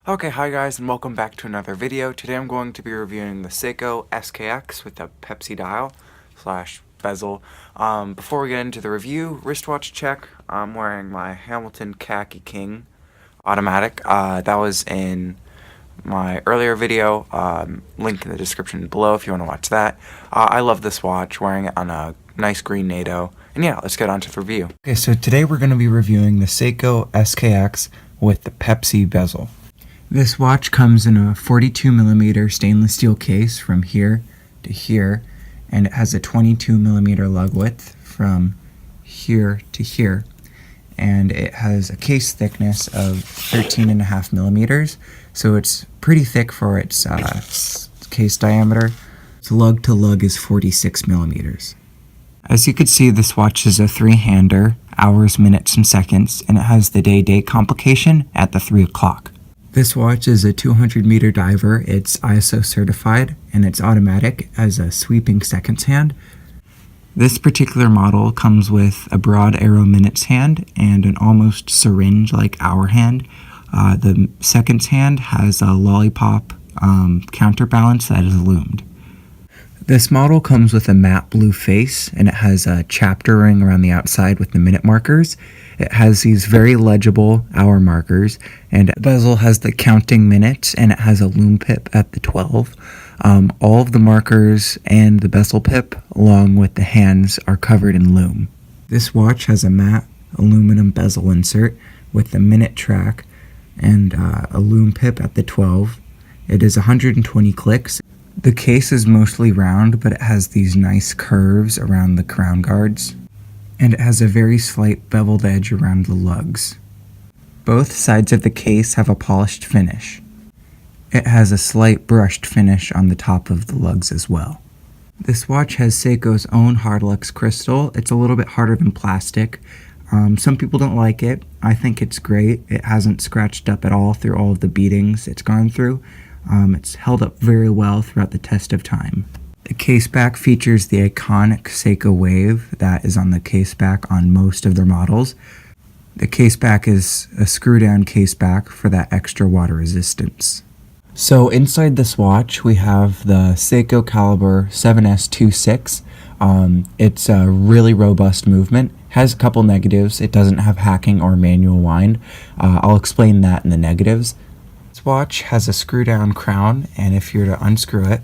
Okay, hi guys, and welcome back to another video. Today I'm going to be reviewing the Seiko SKX with a Pepsi dial / bezel. Before we get into the review, wristwatch check. I'm wearing my Hamilton Khaki King automatic. That was in my earlier video. Link in the description below if you want to watch that. I love this watch, wearing it on a nice green NATO. And yeah, let's get on to the review. Okay, so today we're going to be reviewing the Seiko SKX with the Pepsi bezel. This watch comes in a 42mm stainless steel case from here to here, and it has a 22mm lug width from here to here, and it has a case thickness of 13.5mm, so it's pretty thick for its case diameter. Its lug to lug is 46mm. As you can see, this watch is a three-hander, hours, minutes, and seconds, and it has the day-date complication at the 3 o'clock. This watch is a 200-meter diver. It's ISO certified, and it's automatic as a sweeping seconds hand. This particular model comes with a broad arrow minutes hand and an almost syringe-like hour hand. The seconds hand has a lollipop counterbalance that is loomed. This model comes with a matte blue face, and it has a chapter ring around the outside with the minute markers. It has these very legible hour markers, and the bezel has the counting minutes, and it has a loom pip at the 12. All of the markers and the bezel pip, along with the hands, are covered in loom. This watch has a matte aluminum bezel insert with the minute track and a loom pip at the 12. It is 120 clicks. The case is mostly round, but it has these nice curves around the crown guards, and it has a very slight beveled edge around the lugs. Both sides of the case have a polished finish. It has a slight brushed finish on the top of the lugs as well. This watch has Seiko's own Hardlux crystal. It's a little bit harder than plastic. Some people don't like it. I think it's great. It hasn't scratched up at all through all of the beatings it's gone through. It's held up very well throughout the test of time. The case back features the iconic Seiko wave that is on the case back on most of their models. The case back is a screw down case back for that extra water resistance. So inside this watch we have the Seiko Caliber 7S26. It's a really robust movement. Has a couple negatives. It doesn't have hacking or manual wind. I'll explain that in the negatives. This watch has a screw down crown, and if you were to unscrew it,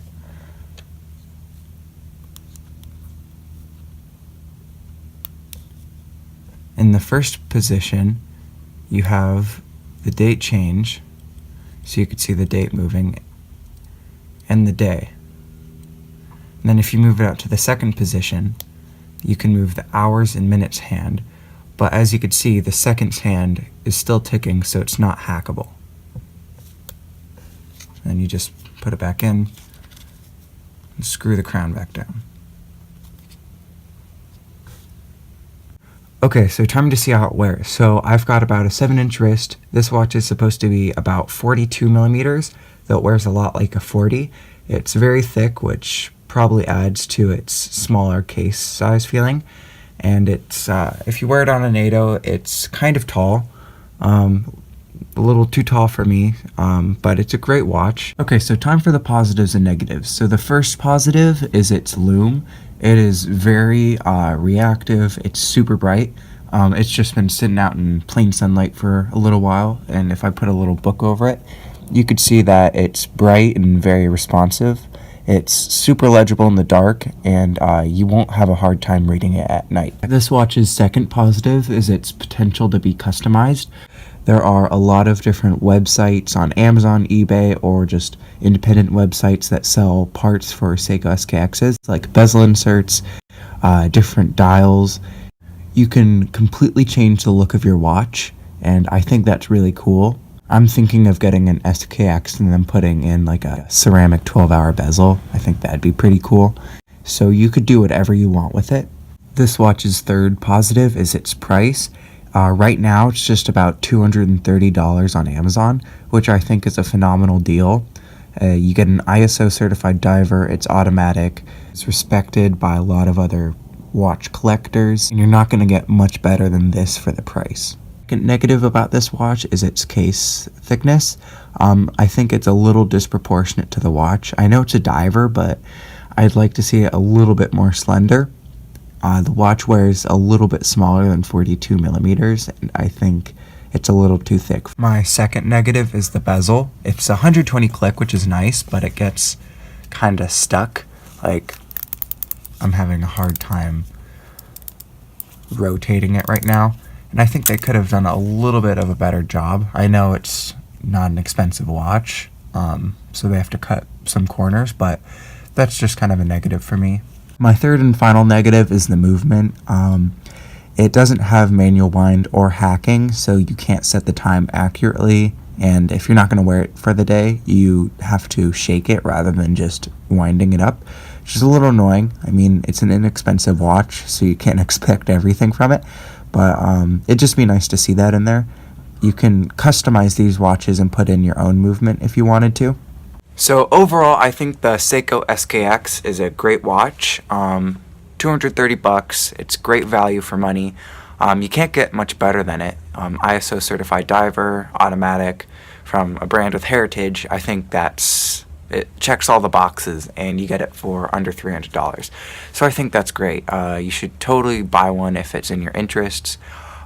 in the first position you have the date change, so you could see the date moving, and the day. And then if you move it out to the second position, you can move the hours and minutes hand, but as you could see, the seconds hand is still ticking, so it's not hackable. And you just put it back in and screw the crown back down. Okay, so time to see how it wears. So I've got about a 7-inch wrist. This watch is supposed to be about 42mm, though it wears a lot like a 40. It's very thick, which probably adds to its smaller case size feeling. And it's if you wear it on a NATO, it's kind of tall. A little too tall for me, but it's a great watch. Okay, so time for the positives and negatives. So the first positive is its loom. It is very reactive. It's super bright. It's just been sitting out in plain sunlight for a little while, and if I put a little book over it, you could see that it's bright and very responsive. It's super legible in the dark, and you won't have a hard time reading it at night. This watch's second positive is its potential to be customized. There are a lot of different websites on Amazon, eBay, or just independent websites that sell parts for Seiko SKXs, like bezel inserts, different dials. You can completely change the look of your watch, and I think that's really cool. I'm thinking of getting an SKX and then putting in like a ceramic 12-hour bezel. I think that'd be pretty cool. So you could do whatever you want with it. This watch's third positive is its price. Right now, it's just about $230 on Amazon, which I think is a phenomenal deal. You get an ISO certified diver, it's automatic, it's respected by a lot of other watch collectors, and you're not going to get much better than this for the price. second negative about this watch is its case thickness. I think it's a little disproportionate to the watch. I know it's a diver, but I'd like to see it a little bit more slender. The watch wears a little bit smaller than 42 millimeters, and I think it's a little too thick. My second negative is the bezel. It's 120 click, which is nice, but it gets kind of stuck. Like, I'm having a hard time rotating it right now, and I think they could have done a little bit of a better job. I know it's not an expensive watch, so they have to cut some corners, but that's just kind of a negative for me. My third and final negative is the movement. It doesn't have manual wind or hacking, so you can't set the time accurately, and if you're not going to wear it for the day, you have to shake it rather than just winding it up, which is a little annoying. I mean, it's an inexpensive watch, so you can't expect everything from it, but it'd just be nice to see that in there. You can customize these watches and put in your own movement if you wanted to. So overall, I think the Seiko SKX is a great watch. $230, it's great value for money. You can't get much better than it. ISO certified diver, automatic, from a brand with heritage. I think it checks all the boxes, and you get it for under $300. So I think that's great. You should totally buy one if it's in your interests.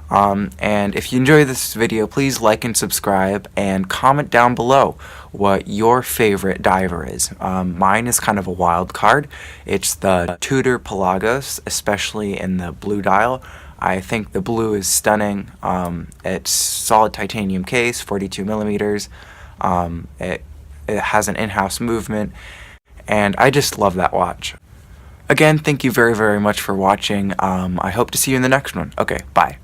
And if you enjoy this video, please like and subscribe, and comment down below what your favorite diver is. Mine is kind of a wild card. It's the Tudor Pelagos, especially in the blue dial. I think the blue is stunning. It's solid titanium case, 42 millimeters. It has an in-house movement, and I just love that watch. Again, thank you very, very much for watching. I hope to see you in the next one. Okay, bye.